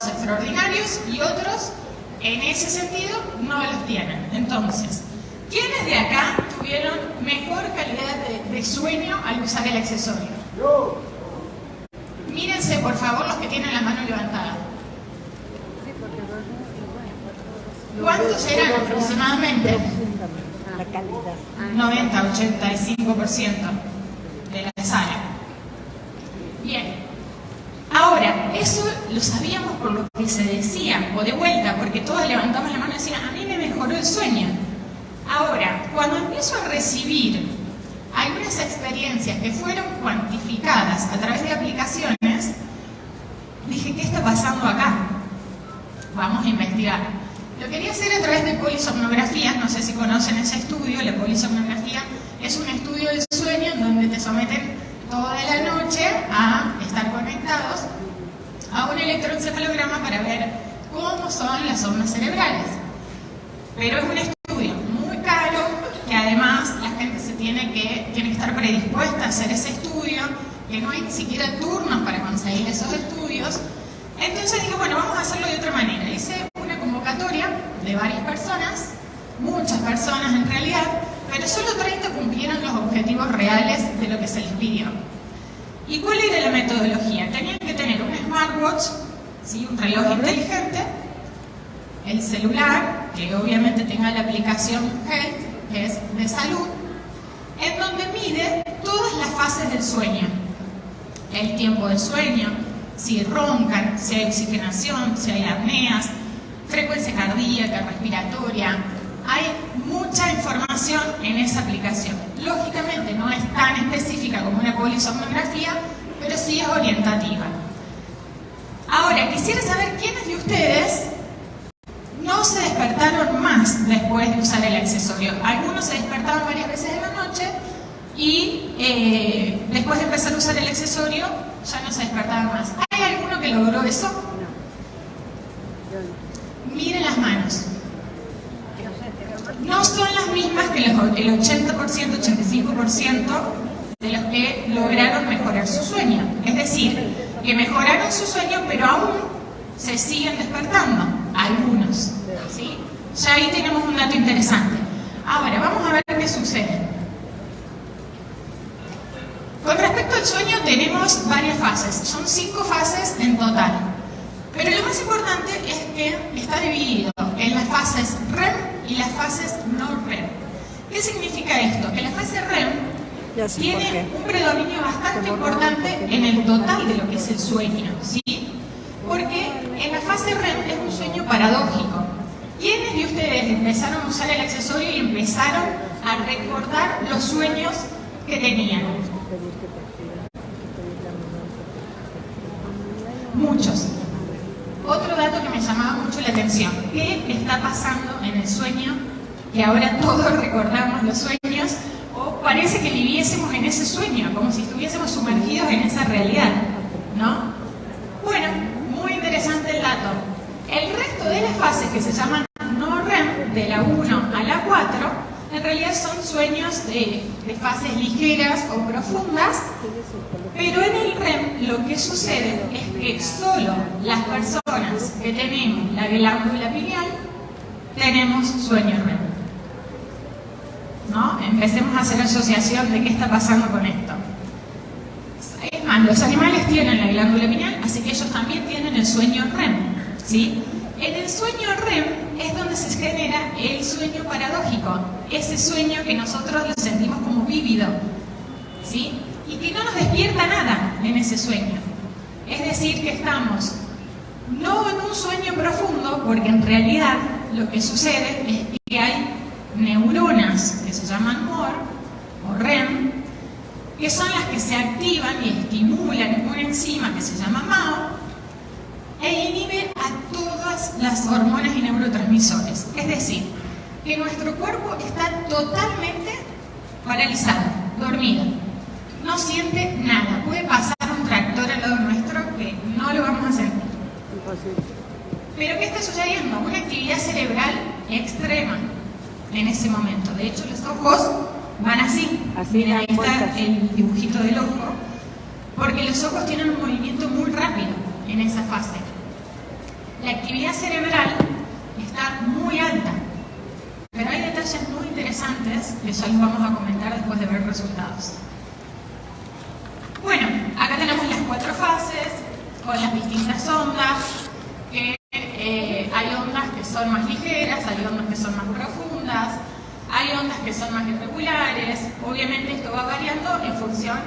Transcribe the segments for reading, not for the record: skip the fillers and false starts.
extraordinarios y otros, en ese sentido, no los tienen. Entonces, ¿quiénes de acá tuvieron mejor calidad de sueño al usar el accesorio? Mírense, por favor, los que tienen la mano levantada. ¿Cuántos eran aproximadamente? 90, 85% de la sala. Bien. Ahora, eso lo sabíamos por lo que se decía, o de vuelta, porque todos levantamos la mano y decían, a mí me mejoró el sueño. Ahora, cuando empiezo a recibir algunas experiencias que fueron cuantificadas a través de aplicaciones, dije, ¿qué está pasando acá? Vamos a investigar. Lo quería hacer a través de polisomnografías, no sé si conocen ese estudio. La polisomnografía es un estudio del sueño en donde te someten toda la noche a estar conectados a un electroencefalograma para ver cómo son las ondas cerebrales. Pero es un estudio muy caro, que además la gente tiene que estar predispuesta a hacer ese estudio, que no hay ni siquiera turnos para conseguir esos estudios. Entonces dije, bueno, vamos a hacerlo de otra manera. Hice una convocatoria de varias personas, muchas personas en realidad, pero solo 30 cumplieron los objetivos reales de lo que se les pidió. ¿Y cuál era la metodología? Tenían que tener un smartwatch, ¿sí? Un reloj inteligente, el celular, que obviamente tenga la aplicación Health, que es de salud, en donde mide todas las fases del sueño. El tiempo de sueño, si roncan, si hay oxigenación, si hay apneas, frecuencia cardíaca, respiratoria. Hay mucha información en esa aplicación. Lógicamente no es tan específica como una polisomnografía, pero sí es orientativa. Ahora, quisiera saber quiénes de ustedes no se despertaron más después de usar el accesorio. Algunos se despertaban varias veces en la noche y después de empezar a usar el accesorio ya no se despertaban más. ¿Hay alguno que logró eso? Miren las manos. No son las mismas que el 80%, 85% de los que lograron mejorar su sueño. Es decir, que mejoraron su sueño, pero aún se siguen despertando, algunos, ¿sí? Ya ahí tenemos un dato interesante. Ahora, vamos a ver qué sucede. Con respecto al sueño tenemos varias fases, son 5 fases en total. Pero lo más importante es que está dividido en las fases REM y las fases no REM. ¿Qué significa esto? Que la fase REM tiene un predominio bastante importante en el total de lo que es el sueño, ¿sí? Porque en la fase REM es un sueño paradójico. ¿Quiénes de ustedes empezaron a usar el accesorio y empezaron a recordar los sueños que tenían? Muchos. Otro dato que me llamaba mucho la atención, ¿qué está pasando en el sueño? Que ahora todos recordamos los sueños, o parece que viviésemos en ese sueño, como si estuviésemos sumergidos en esa realidad, ¿no? Bueno, muy interesante el dato. El resto de las fases que se llaman no REM, de la 1 a la 4, en realidad son sueños de fases ligeras o profundas, pero en el REM lo que sucede es que solo las personas que tenemos la glándula pineal tenemos sueño REM. ¿No? Empecemos a hacer asociación de qué está pasando con esto. Es más, los animales tienen la glándula pineal, así que ellos también tienen el sueño REM, ¿sí? En el sueño REM es donde se genera el sueño paradójico, ese sueño que nosotros lo sentimos como vívido, ¿sí? Y que no nos despierta nada en ese sueño. Es decir, que estamos no en un sueño profundo, porque en realidad lo que sucede es que hay neuronas que se llaman MOR o REM, que son las que se activan y estimulan una enzima que se llama MAO e inhibe a todas las hormonas y neurotransmisores. Es decir, que nuestro cuerpo está totalmente paralizado, dormido. No siente nada. Puede pasar un tractor al lado nuestro que no lo vamos a sentir. Pero ¿qué está sucediendo? Una actividad cerebral extrema en ese momento. De hecho, los ojos van así. Miren, ahí está el dibujito del ojo. Porque los ojos tienen un movimiento muy rápido en esa fase. la actividad cerebral está muy alta. Pero hay detalles muy interesantes que ya les vamos a comentar después de ver resultados. Bueno, acá tenemos las 4 fases con las distintas ondas, que hay ondas que son más ligeras, hay ondas que son más profundas, hay ondas que son más irregulares. Obviamente esto va variando en función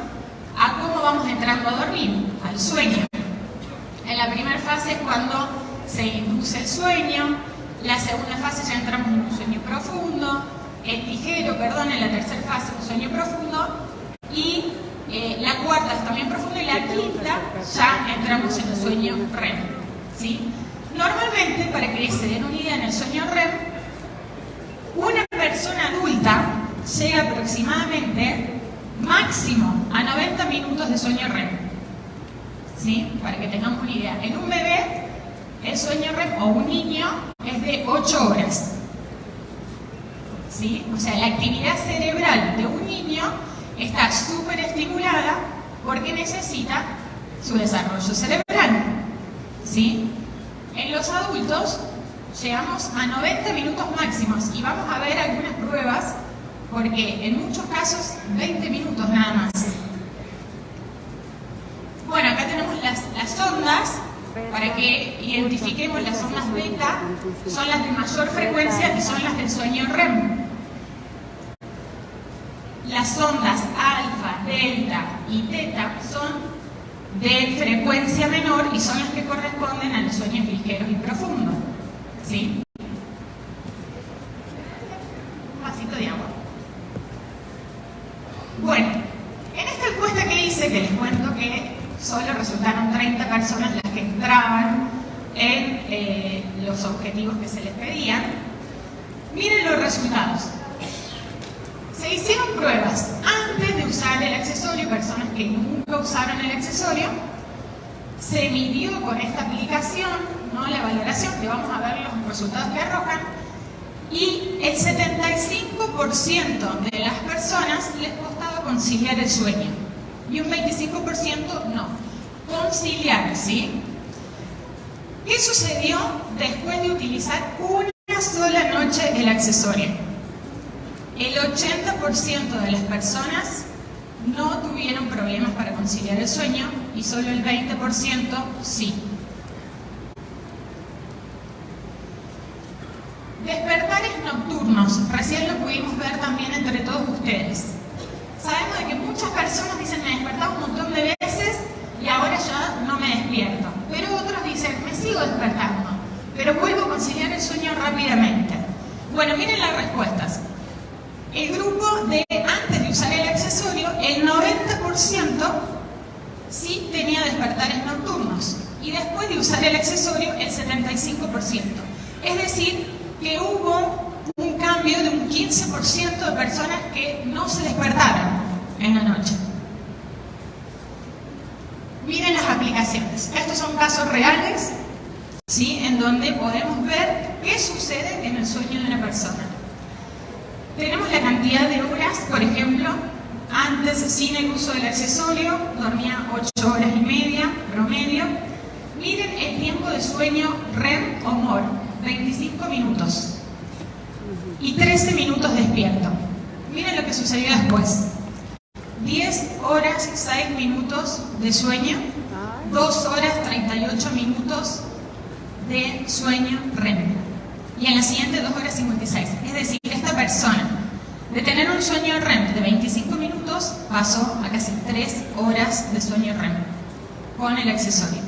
a cómo vamos entrando a dormir, al sueño. En la primera fase es cuando se induce el sueño, la segunda fase ya entramos en un sueño profundo, el ligero, perdón, en la tercera fase un sueño profundo, y la cuarta es también profunda, y la quinta ya entramos en el sueño REM, ¿sí? Normalmente, para que se den una idea, en el sueño REM, una persona adulta llega aproximadamente máximo a 90 minutos de sueño REM, ¿sí? Para que tengamos una idea. En un bebé, el sueño REM, o un niño, es de 8 horas. ¿Sí? O sea, la actividad cerebral de un niño está súper estimulada porque necesita su desarrollo cerebral. ¿Sí? En los adultos llegamos a 90 minutos máximos y vamos a ver algunas pruebas porque en muchos casos 20 minutos nada más. Bueno, acá tenemos las ondas. Para que identifiquemos las ondas beta, son las de mayor frecuencia y son las del sueño REM. Las ondas alfa, delta y teta son de frecuencia menor y son las que corresponden a los sueños ligeros y profundos. ¿Sí? Un vasito de agua. Bueno, en esta encuesta que hice, que les cuento que solo resultaron 30 personas las que entraban en los objetivos que se les pedían. Miren los resultados. Se hicieron pruebas antes de usar el accesorio, personas que nunca usaron el accesorio. Se midió con esta aplicación, ¿no?, la valoración, que vamos a ver los resultados que arrojan, y el 75% de las personas les costaba conciliar el sueño. Y un 25% no. Conciliar, ¿sí? ¿Qué sucedió después de utilizar una sola noche el accesorio? El 80% de las personas no tuvieron problemas para conciliar el sueño y solo el 20% sí. Despertares nocturnos, recién lo pudimos ver también entre todos ustedes. Sabemos de que muchas personas dicen, me he despertado un montón de veces y ahora ya no me despierto. Pero otros dicen, me sigo despertando, pero vuelvo a conciliar el sueño rápidamente. Bueno, miren las respuestas. El grupo de antes de usar el accesorio, el 90% sí tenía despertares nocturnos. Y después de usar el accesorio, el 75%. Es decir, que hubo un cambio de un 15% de personas que no se despertaron en la noche. Miren las aplicaciones. Estos son casos reales, ¿sí?, en donde podemos ver qué sucede en el sueño de una persona. Tenemos la cantidad de horas, por ejemplo, antes sin el uso del accesorio, dormía 8 horas y media promedio. Miren el tiempo de sueño REM o MOR, 25 minutos. Y 13 minutos despierto. Miren lo que sucedió después. 10 horas 6 minutos de sueño, 2 horas 38 minutos de sueño REM. Y en la siguiente 2 horas 56. Es decir, esta persona, de tener un sueño REM de 25 minutos, pasó a casi 3 horas de sueño REM con el accesorio.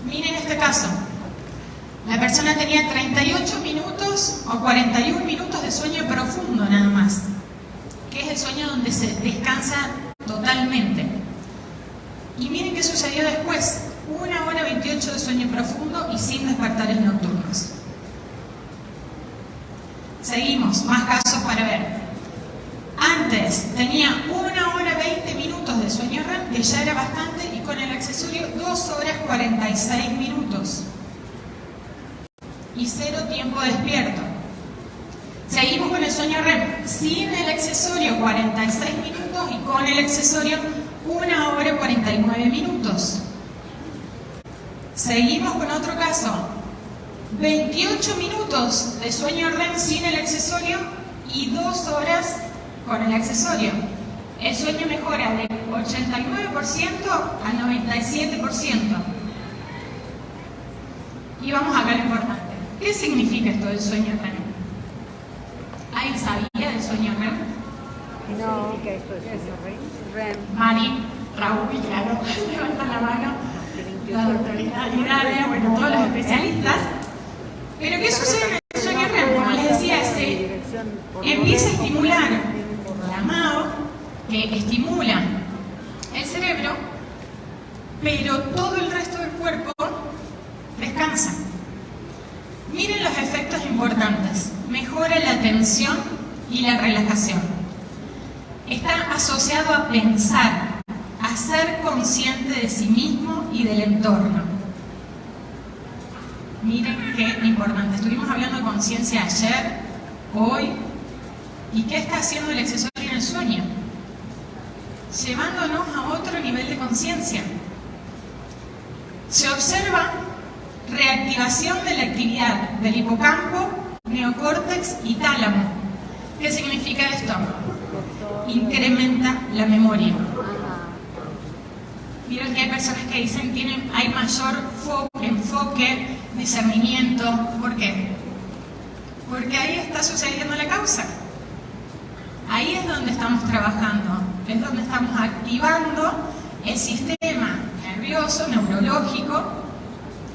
Miren este caso. La persona tenía 38 minutos o 41 minutos de sueño profundo nada más, que es el sueño donde se descansa totalmente. Y miren qué sucedió después. 1 hora 28 de sueño profundo y sin despertares nocturnos. Seguimos, más casos para ver. Antes tenía 1 hora 20 minutos de sueño REM, que ya era bastante, y con el accesorio 2 horas 46 minutos. Y 0 tiempo despierto. Seguimos con el sueño REM, sin el accesorio 46 minutos y con el accesorio 1 hora 49 minutos. Seguimos con otro caso. 28 minutos de sueño REM sin el accesorio y 2 horas con el accesorio. El sueño mejora del 89% al 97%. Y vamos a ver lo importante. ¿Qué significa esto del sueño REM? ¿Alguien sabía del sueño REM? No, ¿qué es eso? REM. Mari, Raúl, claro, levantan la mano, la autoridad, Iralia, bueno, todos los especialistas. Pero ¿qué sucede en el sueño REM? Como les decía, se empieza a estimular la MAO, que estimula el cerebro, pero todo el resto del cuerpo descansa. Miren los efectos importantes. Mejora la tensión y la relajación. Está asociado a pensar, a ser consciente de sí mismo y del entorno. Miren qué importante. Estuvimos hablando de conciencia ayer, hoy. ¿Y qué está haciendo el accesorio en el sueño? Llevándonos a otro nivel de conciencia. Se observa reactivación de la actividad del hipocampo, neocórtex y tálamo. ¿Qué significa esto? Incrementa la memoria. Vieron que hay personas que dicen hay mayor enfoque, discernimiento. ¿Por qué? Porque ahí está sucediendo la causa. Ahí es donde estamos trabajando, es donde estamos activando el sistema nervioso, neurológico,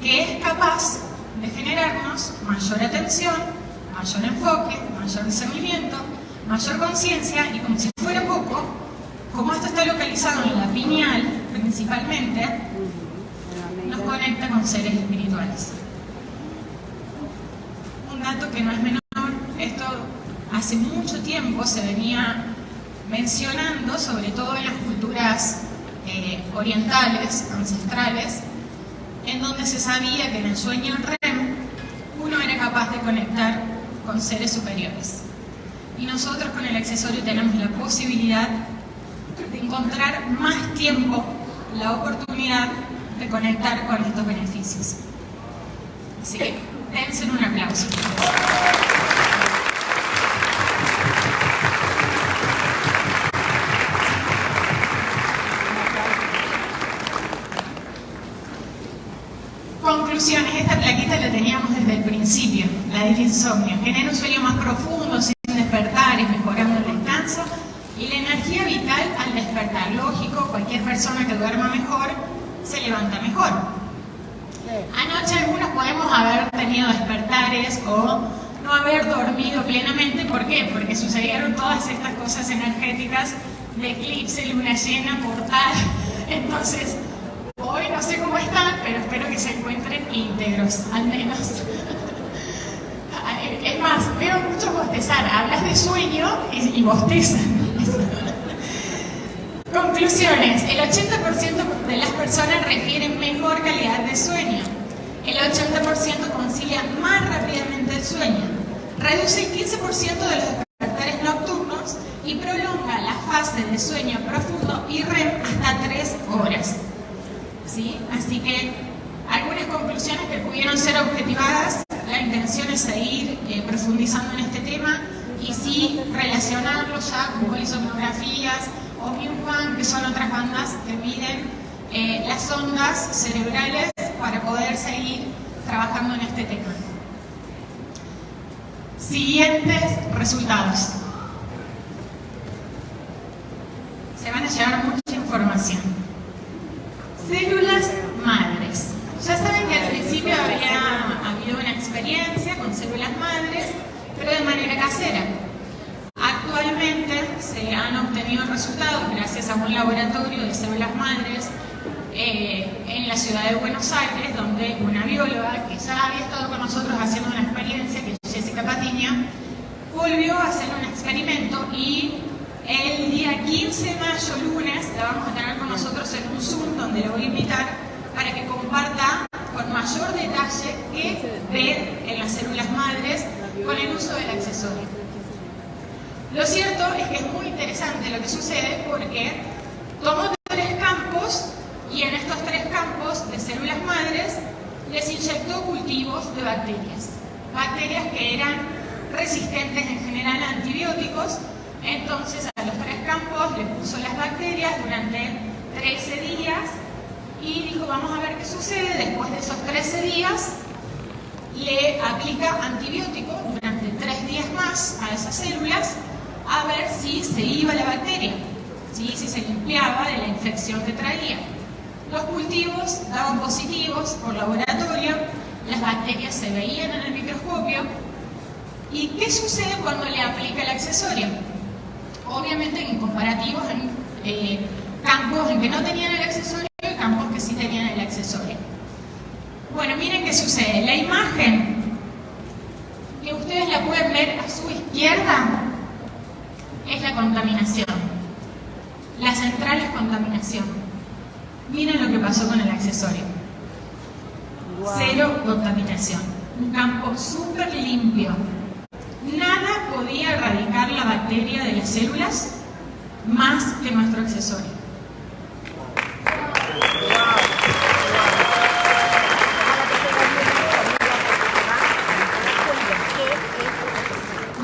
que es capaz de generarnos mayor atención, mayor enfoque, mayor discernimiento, mayor conciencia, y como si fuera poco, como esto está localizado en la pineal principalmente, nos conecta con seres espirituales. Un dato que no es menor, esto hace mucho tiempo se venía mencionando, sobre todo en las culturas orientales, ancestrales, en donde se sabía que en el sueño REM uno era capaz de conectar con seres superiores. Y nosotros con el accesorio tenemos la posibilidad de encontrar más tiempo la oportunidad de conectar con estos beneficios. Así que dense un aplauso. Conclusiones. Esta plaquita la teníamos desde el principio, la del insomnio. Genera un sueño más profundo, sin despertares, mejorando el descanso y la energía vital al despertar. Lógico, cualquier persona que duerma mejor se levanta mejor. Anoche algunos podemos haber tenido despertares o no haber dormido plenamente. ¿Por qué? Porque sucedieron todas estas cosas energéticas de eclipse, luna llena, portal. Entonces, hoy no sé cómo están, pero espero que se encuentren íntegros, al menos. Es más, veo muchos bostezar. Hablas de sueño y bostezan. Conclusiones. El 80% de las personas refieren mejor calidad de sueño. El 80% concilia más rápidamente el sueño. Reduce el 15% de los despertares nocturnos y prolonga la fase de sueño profundo y REM hasta 3 horas. ¿Sí? Así que algunas conclusiones que pudieron ser objetivadas. La intención es seguir profundizando en este tema y sí relacionarlo ya con polisomnografías o MIUFAN, que son otras bandas que miden las ondas cerebrales para poder seguir trabajando en este tema. Siguientes resultados. Se van a llevar mucha información. Células madres. Ya saben que al principio había habido una experiencia con células madres, pero de manera casera. Actualmente se han obtenido resultados gracias a un laboratorio de células madres en la ciudad de Buenos Aires, donde una bióloga que ya había estado con nosotros haciendo una experiencia, que es Jessica Patiño, volvió a hacer un experimento y el día 15 de mayo, lunes, la vamos a tener con nosotros en un Zoom, donde le voy a invitar para que comparta con mayor detalle qué ve en las células madres con el uso del accesorio. Lo cierto es que es muy interesante lo que sucede porque tomó 3 3 campos de células madres les inyectó cultivos de bacterias. Bacterias que eran resistentes en general a antibióticos. Entonces a los 3 campos les puso las bacterias durante 13 días y dijo, vamos a ver qué sucede. Después de esos 13 días le aplica antibiótico durante 3 días más a esas células a ver si se iba la bacteria, si se limpiaba de la infección que traía. Los cultivos daban positivos por laboratorio, las bacterias se veían en el microscopio. ¿Y qué sucede cuando le aplica el accesorio? Obviamente en comparativos, en campos en que no tenían el accesorio y campos que sí tenían el accesorio. Bueno, miren qué sucede. La imagen que ustedes la pueden ver a su izquierda es la contaminación. La central es contaminación. Miren lo que pasó con el accesorio. Wow. 0 contaminación. Un campo súper limpio. Nada podía erradicar la bacteria de las células más que nuestro accesorio.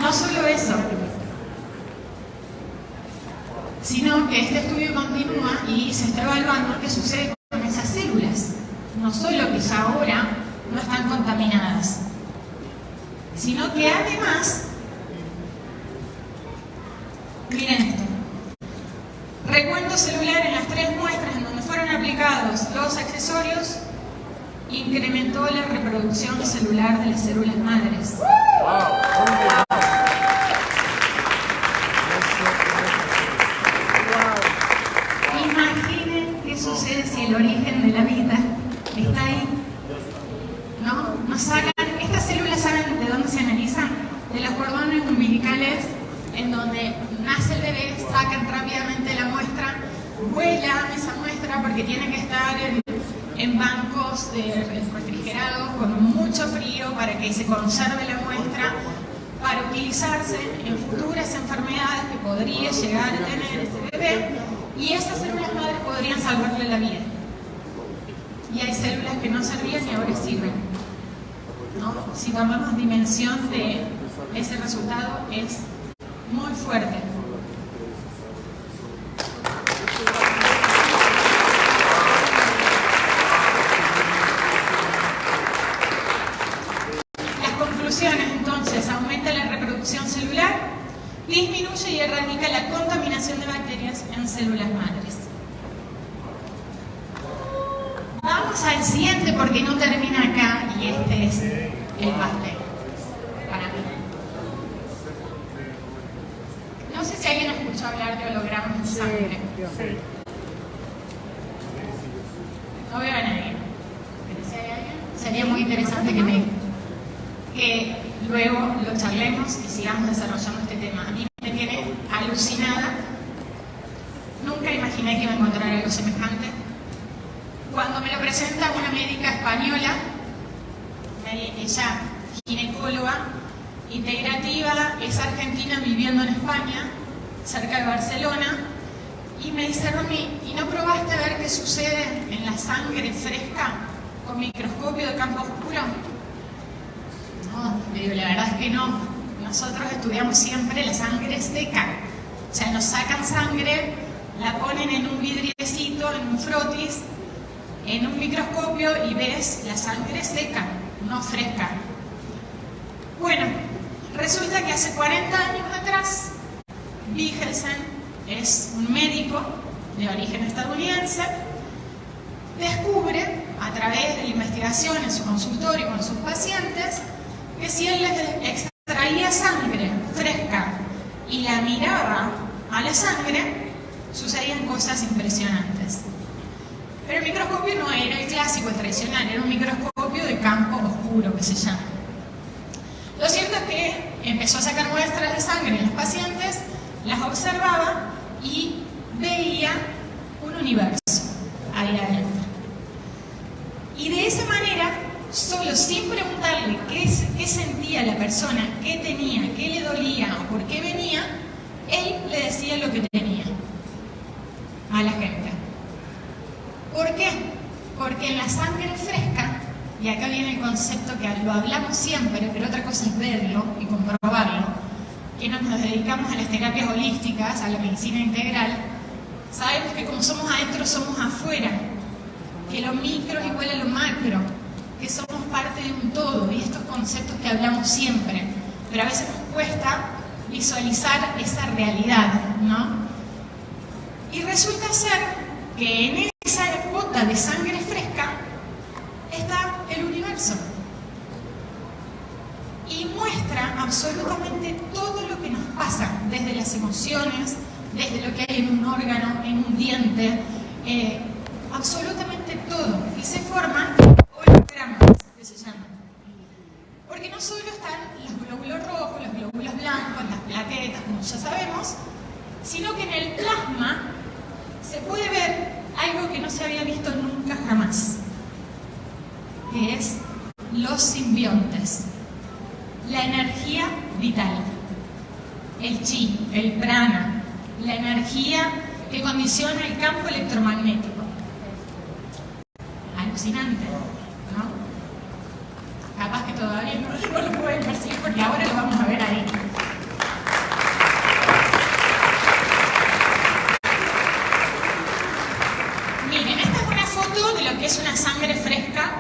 No solo eso, sino que este estudio continúa y se está evaluando qué sucede con esas células. No solo que ya ahora no están contaminadas, sino que además, miren esto, recuento celular en las 3 muestras en donde fueron aplicados los accesorios incrementó la reproducción celular de las células madres. Imaginen qué sucede si el origen de la vida está ahí. No sacan, estas células saben de dónde se analizan, de los cordones umbilicales, en donde nace el bebé, sacan rápidamente la muestra, vuelan esa muestra porque tiene que estar en bancos refrigerados con mucho frío para que se conserve la muestra, para utilizarse en futuras enfermedades que podría llegar a tener ese bebé, y esas células madres podrían salvarle la vida. Y hay células que no servían y ahora sirven, ¿no? Si tomamos dimensión de ese resultado, es muy fuerte. Las conclusiones, entonces, aumenta la reproducción celular, disminuye y erradica la contaminación de bacterias en células madres. Vamos al siguiente porque no termina acá y este es el pastel para mí. No sé si alguien escuchó hablar de hologramas de sangre. Sí. No veo a nadie. Pero si hay alguien, sería muy interesante que luego lo charlemos y sigamos desarrollando este tema. A mí me tiene alucinada. Nunca imaginé que iba a encontrar algo semejante. Cuando me lo presenta una médica española, ella ginecóloga, integrativa, es argentina viviendo en España, cerca de Barcelona, y me dice, Romy, ¿y no probaste a ver qué sucede en la sangre fresca con microscopio de campo oscuro? No, le digo, la verdad es que no. Nosotros estudiamos siempre la sangre seca. O sea, nos sacan sangre, la ponen en un vidriecito, en un frotis, en un microscopio y ves la sangre seca, no fresca. Bueno, resulta que hace 40 años atrás, Vighelsen es un médico de origen estadounidense, descubre a través de la investigación en su consultorio con sus pacientes que si él les extraía sangre fresca y la miraba a la sangre, sucedían cosas impresionantes. Pero el microscopio no era el clásico, el tradicional, era un microscopio de campo oscuro que se llama. Lo cierto es que empezó a sacar muestras de sangre en los pacientes, las observaba y veía un universo ahí adentro. Y de esa manera, solo sin preguntarle qué sentía la persona, qué tenía, qué le dolía o por qué venía, él le decía lo que tenía a la gente. ¿Por qué? Porque en la sangre fresca, y acá viene el concepto que lo hablamos siempre, pero otra cosa es verlo y comprobarlo, que nos dedicamos a las terapias holísticas, a la medicina integral, sabemos que como somos adentro, somos afuera, que lo micro es igual a lo macro, que somos parte de un todo, y estos conceptos que hablamos siempre, pero a veces nos cuesta visualizar esa realidad, ¿no? Y resulta ser que en esa gota de sangre fresca está el universo. Y muestra absolutamente todo lo que nos pasa, desde las emociones, desde lo que hay en un órgano, en un diente, absolutamente todo. Y se forman hologramas, que se llaman. Porque no solo están los glóbulos rojos, los glóbulos blancos, las plaquetas, como ya sabemos, sino que en el plasma se puede ver algo que no se había visto nunca jamás, que es los simbiontes, la energía vital, el chi, el prana, la energía que condiciona el campo electromagnético. Alucinante, ¿no? Capaz que todavía no lo pueden percibir porque ahora lo vamos a ver ahí. Miren, esta es una foto de lo que es una sangre fresca.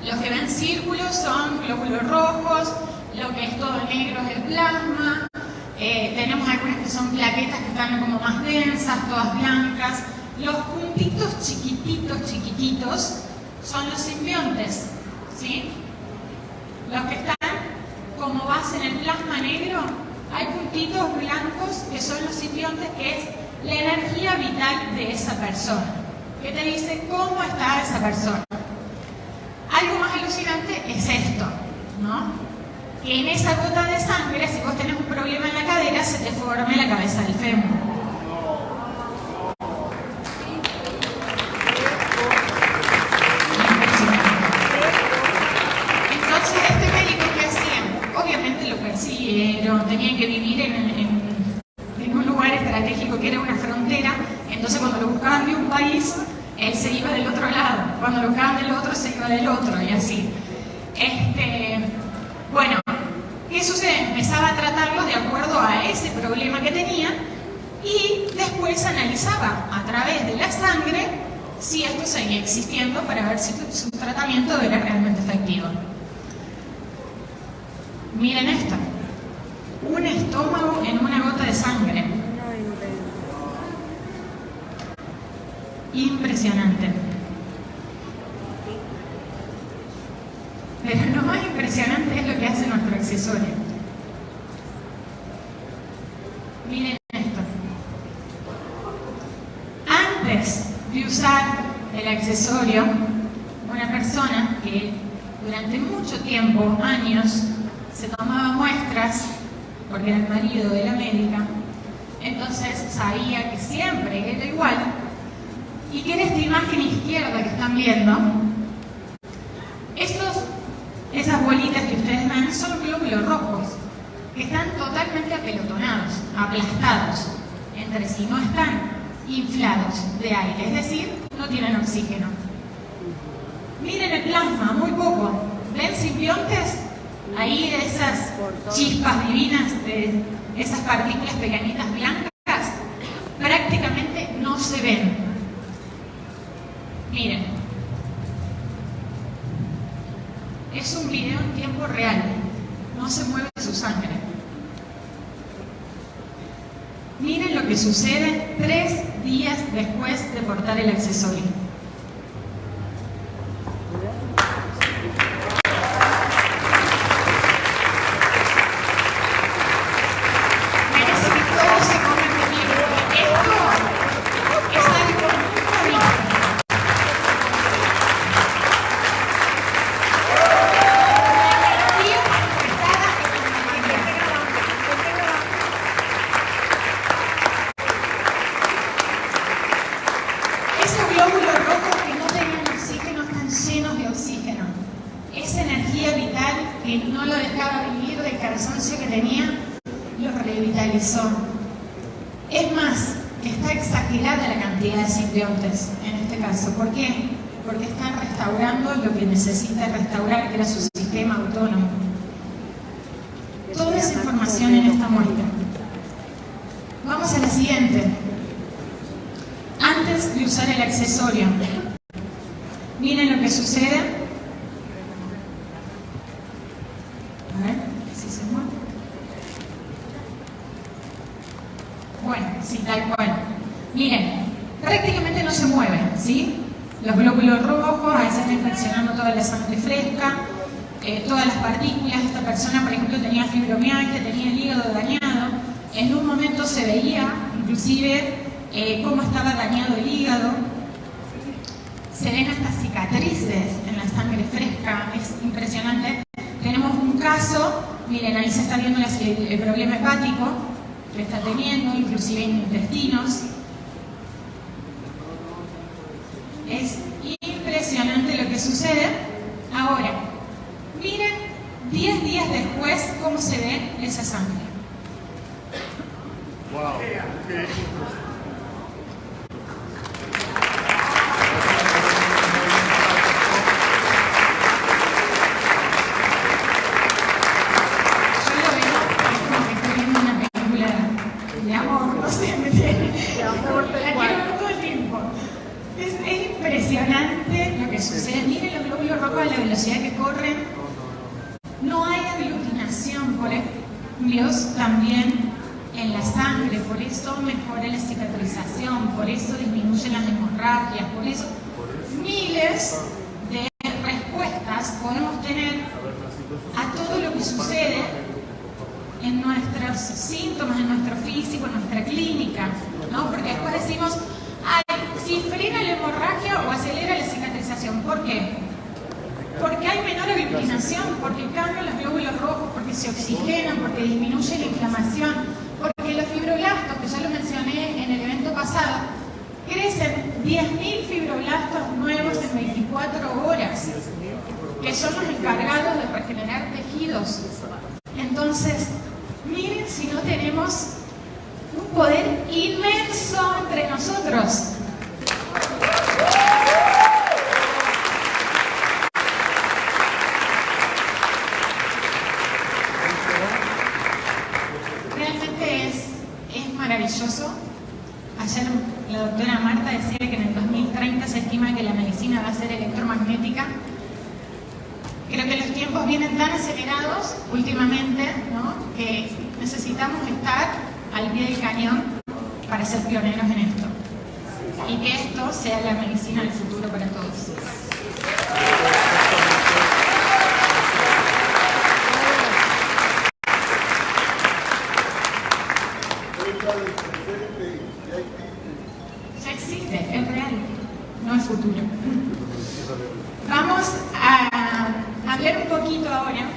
Los que ven círculos son glóbulos rojos, lo que es todo negro es el plasma. Tenemos algunas que son plaquetas que están como más densas, todas blancas. Los puntitos chiquititos, chiquititos, son los simbiontes, ¿sí? Los que están como base en el plasma negro, hay puntitos blancos que son los simbiontes, que es la energía vital de esa persona, que te dice cómo está esa persona. Algo más alucinante es esto, ¿no? Que en esa gota de sangre, si vos tenés un problema en la cadera, se te forme la cabeza del fémur. Entonces, este médico, ¿qué hacían? Obviamente lo persiguieron, tenían que vivir en un lugar estratégico que era una frontera. Entonces, cuando lo buscaban de un país, él se iba del otro lado. Cuando lo buscaban del otro, se iba del otro, y así. Bueno, ¿qué sucede? Empezaba a tratarlo de acuerdo a ese problema que tenía y después analizaba a través de la sangre si esto seguía existiendo para ver si su tratamiento era realmente efectivo. Miren esto, un estómago en una gota de sangre. Impresionante. Pero lo más impresionante es lo que hace nuestro accesorio. Miren esto. Antes de usar el accesorio, una persona que durante mucho tiempo, años, se tomaba muestras, porque era el marido de la médica, entonces sabía que siempre era igual, y que en esta imagen izquierda que están viendo, esas bolitas que ustedes ven son glóbulos rojos, que están totalmente apelotonados, aplastados entre sí, no están inflados de aire, es decir, no tienen oxígeno. Miren el plasma, muy poco. ¿Ven simbiontes? Ahí de esas chispas divinas, de esas partículas pequeñitas blancas, prácticamente no se ven. Miren. Es un video en tiempo real, no se mueve su sangre. Miren lo que sucede 3 días después de portar el accesorio. Merece que todos se pongan de pie, porque esto es algo nunca visto. Que no lo dejaba vivir, del cansancio que tenía, lo revitalizó. Es más, está exagerada la cantidad de simbiontes en este caso. ¿Por qué? porque está restaurando lo que necesita restaurar, que era su sistema autónomo. Toda esa información en esta muestra. Vamos a la siguiente. Antes de usar el accesorio, miren lo que sucede. A ver si se mueve. Bueno, sí, tal cual. Miren, prácticamente no se mueve, ¿sí? Los glóbulos rojos, ahí se está infeccionando toda la sangre fresca, todas las partículas. Esta persona, por ejemplo, tenía fibromialgia, tenía el hígado dañado. En un momento se veía, inclusive, cómo estaba dañado el hígado. Se ven estas cicatrices en la sangre fresca, es impresionante. Tenemos un caso, miren, ahí se está viendo el problema hepático que está teniendo, inclusive en intestinos. Es impresionante lo que sucede. Ahora, miren 10 días después cómo se ve esa sangre. Wow. Impresionante lo que sucede. Miren los glóbulos rojos a la velocidad que corren. No hay aglutinación, por Dios, también en la sangre, por eso mejora la cicatrización, por eso disminuyen las hemorragias, por eso miles de respuestas podemos tener a todo lo que sucede en nuestros síntomas, en nuestro físico, en nuestra clínica, ¿no? Porque después decimos, ay, si frena la hemorragia o acelera la cicatrización. ¿Por qué? Porque hay menor aglutinación, porque cambian los glóbulos rojos, porque se oxigenan, porque disminuye la inflamación, porque los fibroblastos, que ya lo mencioné en el evento pasado, crecen 10.000 fibroblastos nuevos en 24 horas, que son los encargados de regenerar tejidos. Entonces, miren si no tenemos un poder inmenso entre nosotros. Realmente es maravilloso. Ayer la doctora Marta decía que en el 2030 se estima que la medicina va a ser electromagnética. Creo que los tiempos vienen tan acelerados últimamente, ¿no?, que necesitamos estar al pie del cañón para ser pioneros en esto. Y que esto sea la medicina del futuro para todos. Ya existe, es real, no es futuro. Vamos a hablar un poquito ahora.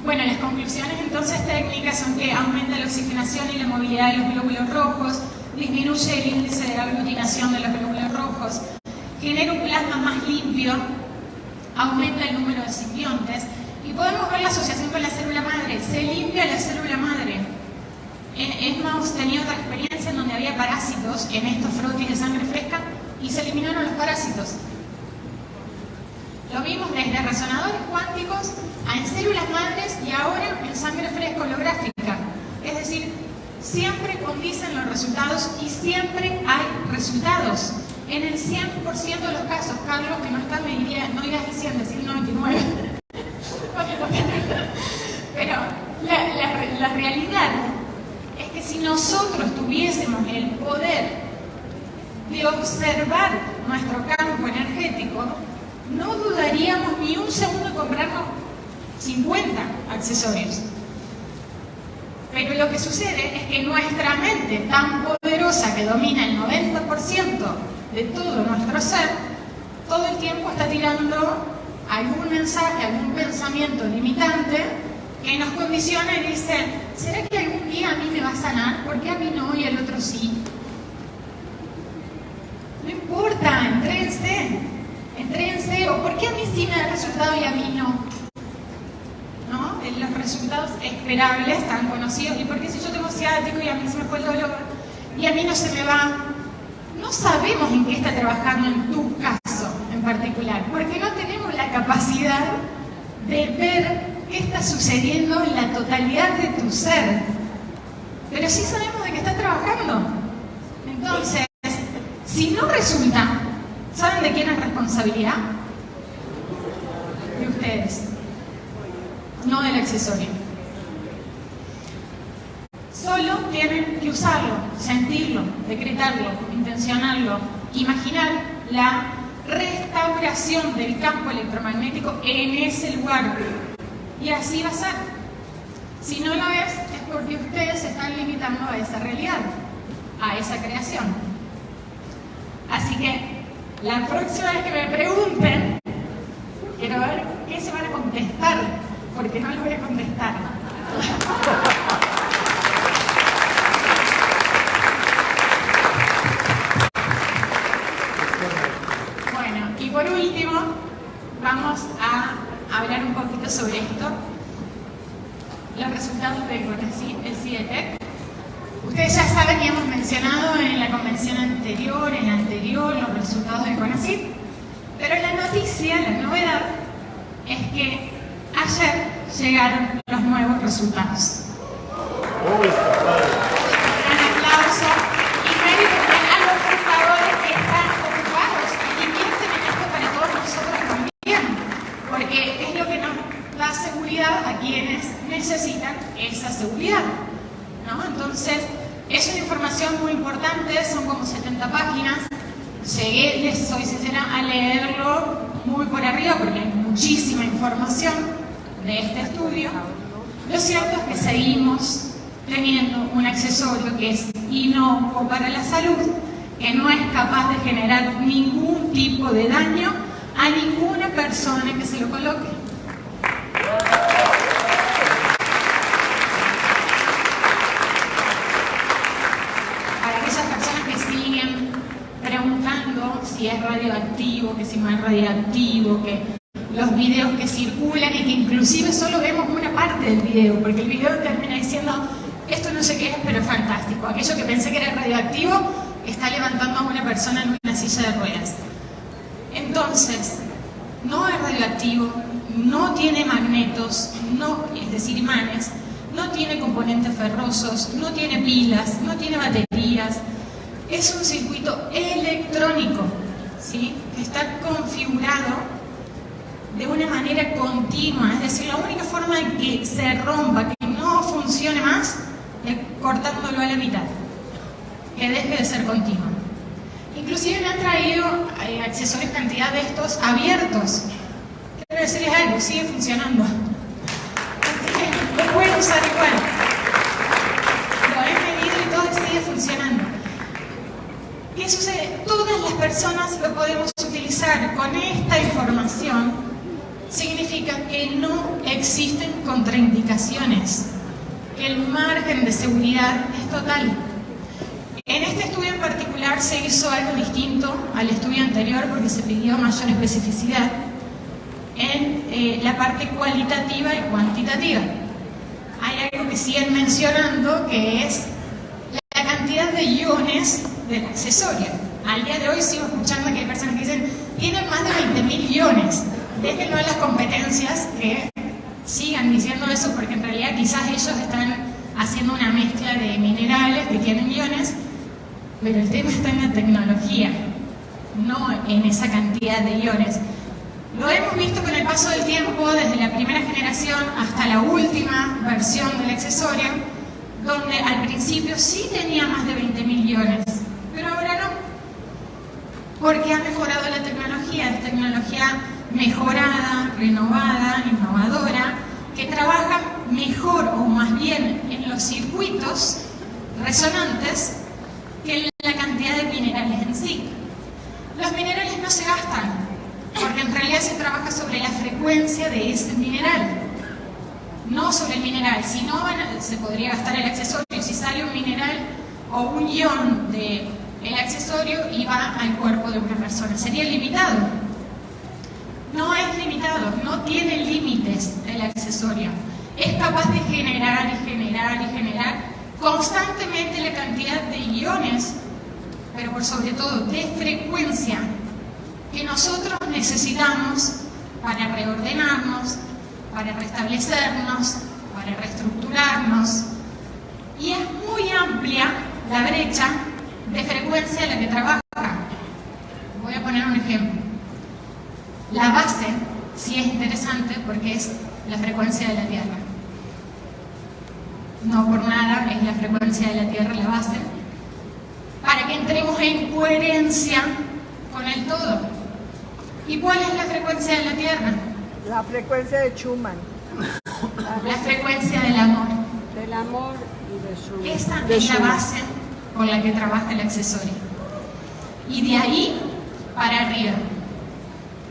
Bueno, las conclusiones entonces técnicas son que aumenta la oxigenación y la movilidad de los glóbulos rojos, disminuye el índice de aglutinación de los glóbulos rojos, genera un plasma más limpio, aumenta el número de simbiontes y podemos ver la asociación con la célula madre. Se limpia la célula madre. Hemos tenido otra experiencia en donde había parásitos en estos frotis de sangre fresca y se eliminaron los parásitos. Lo vimos desde resonadores cuánticos a en células madres y ahora en sangre fresca holográfica. Es decir, siempre condicen los resultados y siempre hay resultados. En el 100% de los casos, Carlos, que no está, me diría, no digas el 100, decir el 99. Pero la realidad es que si nosotros tuviésemos el poder de observar nuestro campo energético, no dudaríamos ni un segundo en comprarnos 50 accesorios. Pero lo que sucede es que nuestra mente tan poderosa que domina el 90% de todo nuestro ser, todo el tiempo está tirando algún mensaje, algún pensamiento limitante que nos condiciona y dice, ¿será que algún día a mí me va a sanar? ¿Por qué a mí no y al otro sí? No importa, entrénse. O ¿por qué a mí sí me da resultado y a mí no? ¿No? Los resultados esperables, tan conocidos. ¿Y por qué si yo tengo ciático y a mí se me fue el dolor y a mí no se me va? No sabemos en qué está trabajando en tu caso. particular, porque no tenemos la capacidad de ver qué está sucediendo en la totalidad de tu ser, pero sí sabemos de qué está trabajando. Entonces, si no resulta, ¿saben de quién es responsabilidad? De ustedes, no del accesorio. Solo tienen que usarlo, sentirlo, decretarlo, intencionarlo, imaginar la restauración del campo electromagnético en ese lugar. Y así va a ser. Si no lo es, es porque ustedes se están limitando a esa realidad, a esa creación. Así que, la próxima vez que me pregunten, quiero ver qué se van a contestar, porque no lo voy a contestar. Bueno, y por último, vamos a hablar un poquito sobre esto. Los resultados de CONACYT, el CIETEC. Ustedes ya saben y hemos mencionado en la convención anterior, en la anterior, los resultados de CONACYT. Pero la noticia, la novedad, es que ayer llegaron los nuevos resultados. Un aplauso y mérito a los fundadores que están ocupados y invierten en esto para todos nosotros también, porque es lo que nos da seguridad a quienes necesitan esa seguridad, ¿no? Entonces, es una información muy importante, son como 70 páginas. Llegué, les soy sincera, a leerlo muy por arriba porque hay muchísima información de este estudio. Lo cierto es que seguimos teniendo un accesorio que es inocuo para la salud, que no es capaz de generar ningún tipo de daño a ninguna persona que se lo coloque. Para aquellas personas que siguen preguntando si es radioactivo, que si no es radioactivo, que los videos que circulan y que inclusive solo vemos una parte del video, porque el video termina diciendo esto no sé qué es, pero es fantástico. Aquello que pensé que era radioactivo está levantando a una persona en una silla de ruedas. Entonces, no es radioactivo, no tiene magnetos, no, es decir, imanes, no tiene componentes ferrosos, no tiene pilas, no tiene baterías. Es un circuito electrónico, ¿sí?, que está configurado de una manera continua. Es decir, la única forma de que se rompa, que no funcione más, es cortándolo a la mitad, que deje de ser continuo. Inclusive me han traído accesorios cantidad de estos abiertos. Quiero decirles algo, sigue funcionando. Así que lo pueden usar igual. Lo he medido y todo sigue funcionando. ¿Qué sucede? Todas las personas lo podemos utilizar. Con esta información significa que no existen contraindicaciones, que el margen de seguridad es total. En este estudio en particular se hizo algo distinto al estudio anterior porque se pidió mayor especificidad en la parte cualitativa y cuantitativa. Hay algo que siguen mencionando, que es la cantidad de iones del accesorio. Al día de hoy sigo escuchando que hay personas que dicen tienen más de 20.000 iones. Déjenlo en las competencias que sigan diciendo eso, porque en realidad quizás ellos están haciendo una mezcla de minerales que tienen iones, pero el tema está en la tecnología, no en esa cantidad de iones. Lo hemos visto con el paso del tiempo, desde la primera generación hasta la última versión del accesorio, donde al principio sí tenía más de 20.000 iones, pero ahora no, porque ha mejorado la tecnología, es tecnología mejorada, renovada, innovadora, que trabaja mejor o más bien en los circuitos resonantes que en la cantidad de minerales en sí. Los minerales no se gastan, porque en realidad se trabaja sobre la frecuencia de ese mineral, no sobre el mineral. Si no, se podría gastar el accesorio. Si sale un mineral o un ion del accesorio y va al cuerpo de una persona, sería limitado. No es limitado, no tiene límites el accesorio. Es capaz de generar y generar y generar constantemente la cantidad de iones, pero por sobre todo de frecuencia que nosotros necesitamos para reordenarnos, para restablecernos, para reestructurarnos. Y es muy amplia la brecha de frecuencia en la que trabaja. Voy a poner un ejemplo. La base sí es interesante porque es la frecuencia de la Tierra. No por nada es la frecuencia de la Tierra la base, para que entremos en coherencia con el todo. ¿Y cuál es la frecuencia de la Tierra? La frecuencia de Schumann. La frecuencia del amor. Del amor y de Schumann. Esa de es la Schumann. base con la que trabaja el accesorio. Y de ahí para arriba,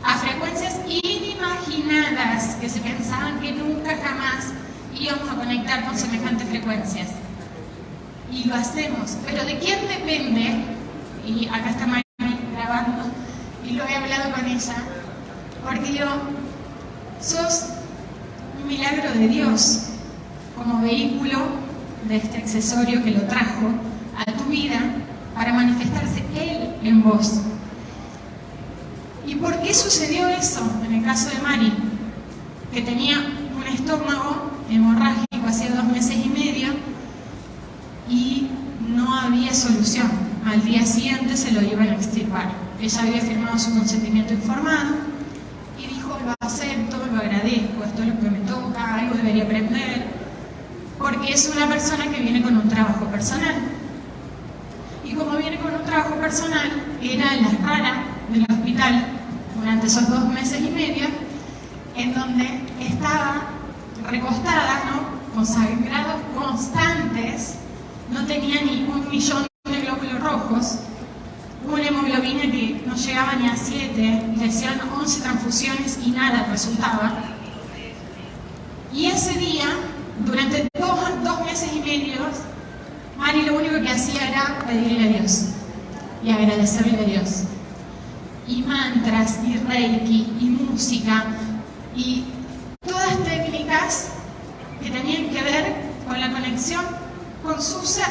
a frecuencias inimaginadas que se pensaban que nunca jamás íbamos a conectar con semejantes frecuencias. Y lo hacemos. Pero ¿de quién depende? Y acá está Mari grabando, y lo he hablado con ella, porque yo, sos un milagro de Dios como vehículo de este accesorio que lo trajo a tu vida para manifestarse Él en vos. ¿Y por qué sucedió eso en el caso de Mari? Que tenía un estómago hemorrágico hacía 2 meses y medio y no había solución. Al día siguiente se lo iban a extirpar. Ella había firmado su consentimiento informado y dijo: lo acepto, lo agradezco, esto es lo que me toca, algo debería aprender, porque es una persona que viene con un trabajo personal. Y como viene con un trabajo personal, era la rara del hospital durante esos 2 meses y medio, en donde estaba recostada, ¿no?, con sangrados constantes, no tenía ni 1 millón de glóbulos rojos, una hemoglobina que no llegaba ni a 7, le hacían 11 transfusiones y nada resultaba. Y ese día, durante 2 meses y medio, Mari lo único que hacía era pedirle a Dios y agradecerle a Dios. Y mantras, y reiki, y música, y todas técnicas que tenían que ver con la conexión con su ser.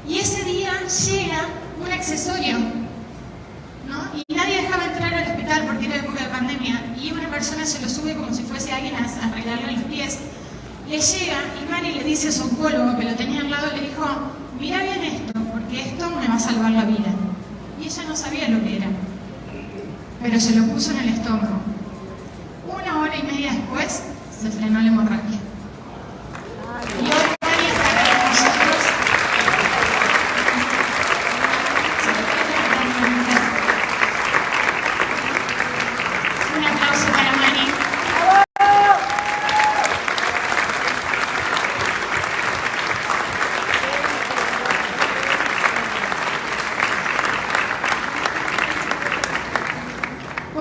Y ese día llega un accesorio, ¿no? Y nadie dejaba entrar al hospital porque era época de pandemia, y una persona se lo sube como si fuese alguien a arreglarle los pies. Le llega y Mari le dice a su oncólogo que lo tenía al lado, le dijo: mira bien esto, porque esto me va a salvar la vida. Y ella no sabía lo que era, pero se lo puso en el estómago. 1 hora y media después se frenó la hemorragia. Y hoy Mari está acá con nosotros. Un aplauso para Mari.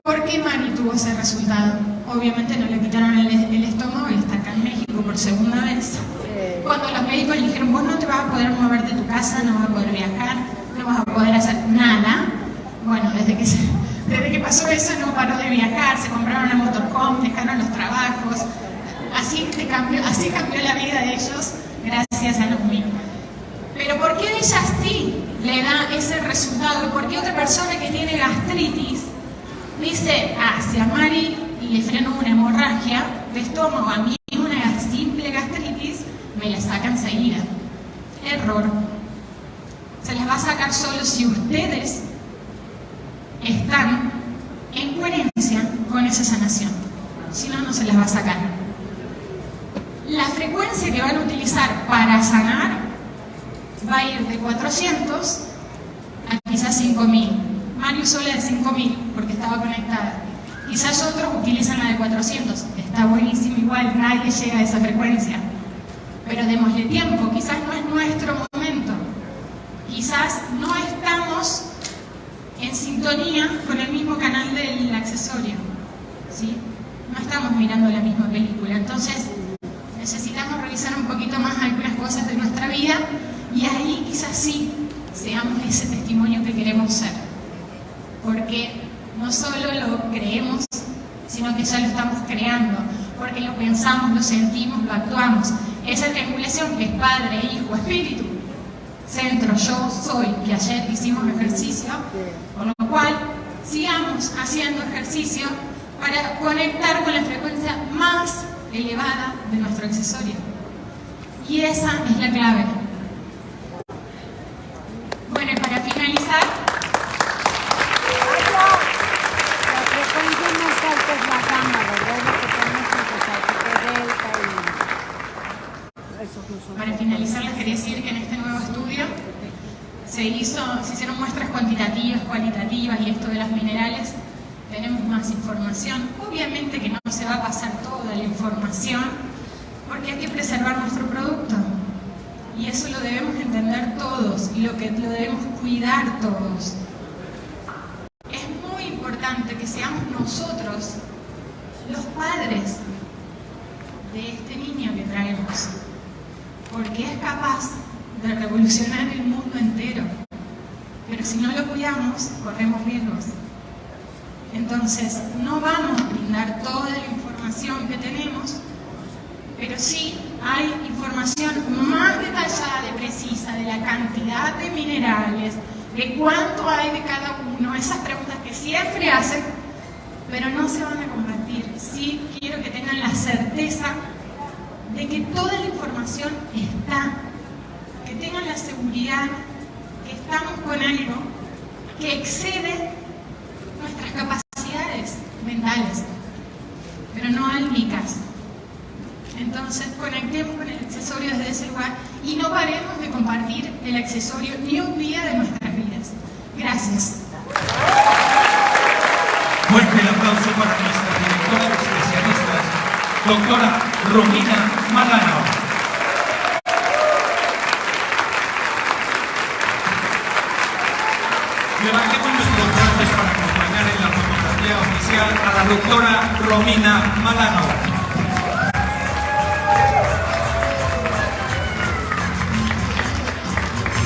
¿Por qué Mari tuvo ese resultado? Obviamente no le quitaron el estómago y está acá en México por 2ª vez. Cuando los médicos le dijeron: vos no te vas a poder mover de tu casa, no vas a poder viajar, no vas a poder hacer nada. Bueno, desde que pasó eso no paró de viajar, se compraron una motorhome, dejaron los trabajos. Así cambió la vida de ellos gracias a Luzmi. Pero ¿por qué a ella sí le da ese resultado? ¿Y por qué otra persona que tiene gastritis dice: ah, si a Mari le frenó una hemorragia de estómago, a mí una simple gastritis me la saca enseguida? Error. Se las va a sacar solo si ustedes están en coherencia con esa sanación. Si no, no se las va a sacar. La frecuencia que van a utilizar para sanar va a ir de 400 a quizás 5000. Mari usó la de 5000 porque estaba conectada. Quizás otros utilizan la de 400. Está buenísimo igual, nadie llega a esa frecuencia. Pero démosle tiempo, quizás no es nuestro momento. Quizás no estamos en sintonía con el mismo canal del accesorio, ¿sí? No estamos mirando la misma película. Entonces necesitamos revisar un poquito más algunas cosas de nuestra vida, y ahí quizás sí seamos ese testimonio que queremos ser, porque no solo lo creemos, sino que ya lo estamos creando, porque lo pensamos, lo sentimos, lo actuamos. Esa triangulación que es Padre, Hijo, Espíritu, centro, yo soy, que ayer hicimos ejercicio, con lo cual sigamos haciendo ejercicio para conectar con la frecuencia más elevada de nuestro accesorio. Y esa es la clave. Bueno, y para finalizar, La frecuencia más alta es la gamma, ¿verdad? Lo que tenemos que empezar, porque delta y eso no son. para finalizar les quería decir que en este nuevo estudio se hicieron muestras cuantitativas, cualitativas y esto de los minerales. Tenemos más información. Obviamente que no se va a pasar toda la información porque hay que preservar nuestro producto. Y eso lo debemos entender todos y lo debemos cuidar todos. Es muy importante que seamos nosotros los padres de este niño que traemos, porque es capaz de revolucionar el mundo entero. Pero si no lo cuidamos, corremos riesgos. Entonces, no vamos a brindar toda la información que tenemos, pero sí hay información más detallada y precisa de la cantidad de minerales, de cuánto hay de cada uno, esas preguntas que siempre hacen, pero no se van a compartir. Sí quiero que tengan la certeza de que toda la información está, que tengan la seguridad que estamos con algo que excede nuestras capacidades mentales, pero no álmicas. Entonces conectemos con el accesorio desde ese lugar y no paremos de compartir el accesorio ni un día de nuestras vidas. Gracias. Fuerte el aplauso para nuestra directora de especialistas, doctora Romina Malano. Levantemos nuestros brazos para acompañar en la fotografía oficial a la doctora Romina Malano.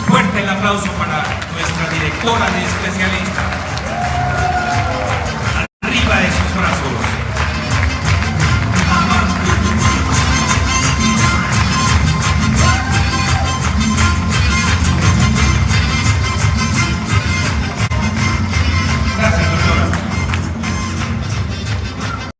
Fuerte el aplauso para nuestra directora de especialistas.